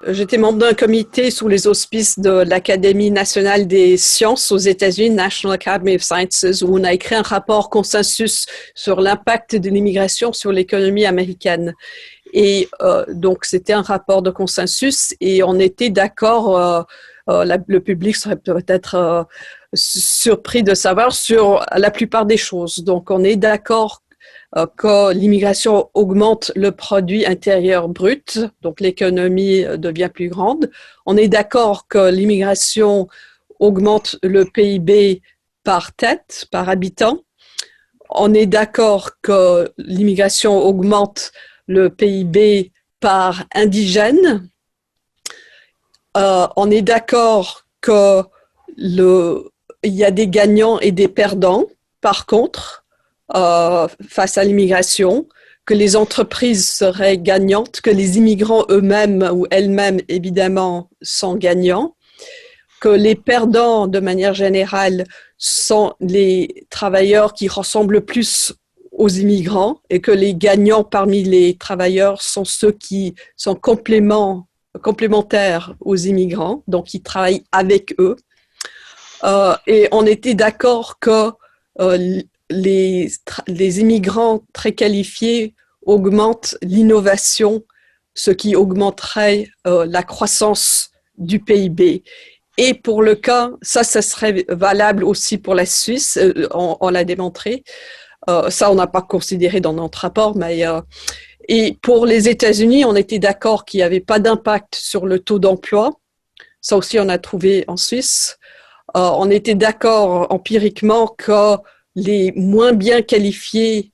J'étais membre d'un comité sous les auspices de l'Académie nationale des sciences aux États-Unis, National Academy of Sciences, où on a écrit un rapport consensus sur l'impact de l'immigration sur l'économie américaine. Et donc, c'était un rapport de consensus et on était d'accord, le public serait peut-être surpris de savoir sur la plupart des choses. Donc, on est d'accord que l'immigration augmente le produit intérieur brut, donc l'économie devient plus grande. On est d'accord que l'immigration augmente le PIB par tête, par habitant. On est d'accord que l'immigration augmente le PIB par indigène. On est d'accord qu'il y a des gagnants et des perdants. Par contre, face à l'immigration, que les entreprises seraient gagnantes, que les immigrants eux-mêmes ou elles-mêmes, évidemment, sont gagnants, que les perdants, de manière générale, sont les travailleurs qui ressemblent le plus aux immigrants et que les gagnants parmi les travailleurs sont ceux qui sont complémentaires aux immigrants, donc qui travaillent avec eux. Et on était d'accord que les immigrants très qualifiés augmentent l'innovation, ce qui augmenterait la croissance du PIB. Et pour le cas, ça serait valable aussi pour la Suisse, on l'a démontré. Ça, on n'a pas considéré dans notre rapport, mais et pour les États-Unis, on était d'accord qu'il n'y avait pas d'impact sur le taux d'emploi. Ça aussi, on a trouvé en Suisse. On était d'accord empiriquement que les moins bien qualifiés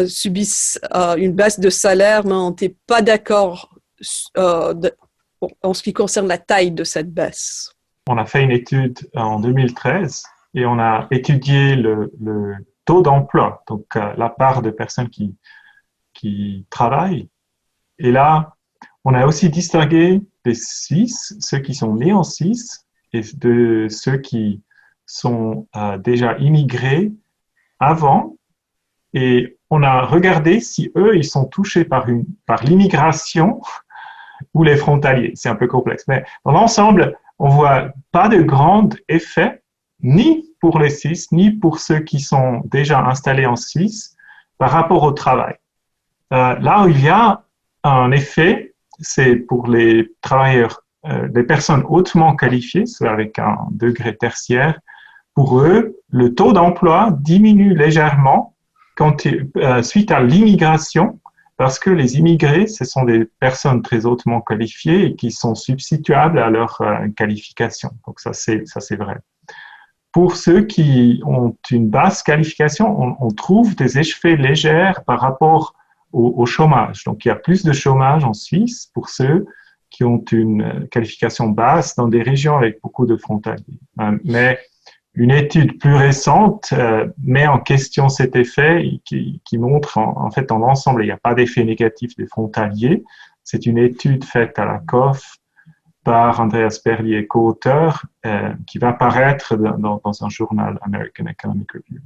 subissent une baisse de salaire, mais on n'était pas d'accord en ce qui concerne la taille de cette baisse. On a fait une étude en 2013 et on a étudié le taux d'emploi, donc la part de personnes qui travaillent. Et là, on a aussi distingué des Suisses, ceux qui sont nés en Suisse, et de ceux qui sont déjà immigrés avant. Et on a regardé si eux, ils sont touchés par l'immigration ou les frontaliers. C'est un peu complexe. Mais dans l'ensemble, on voit pas de grand effet, ni pour les Suisses, ni pour ceux qui sont déjà installés en Suisse, par rapport au travail. Là où il y a un effet, c'est pour les travailleurs, les personnes hautement qualifiées, soit avec un degré tertiaire. Pour eux, le taux d'emploi diminue légèrement suite à l'immigration, parce que les immigrés, ce sont des personnes très hautement qualifiées et qui sont substituables à leur qualification. Donc ça, c'est vrai. Pour ceux qui ont une basse qualification, on trouve des effets légers par rapport au chômage. Donc, il y a plus de chômage en Suisse pour ceux qui ont une qualification basse dans des régions avec beaucoup de frontaliers. Mais une étude plus récente met en question cet effet qui montre en fait dans l'ensemble, il n'y a pas d'effet négatif des frontaliers. C'est une étude faite à la COF par Andreas Berlier, co-auteur, qui va paraître dans un journal American Economic Review.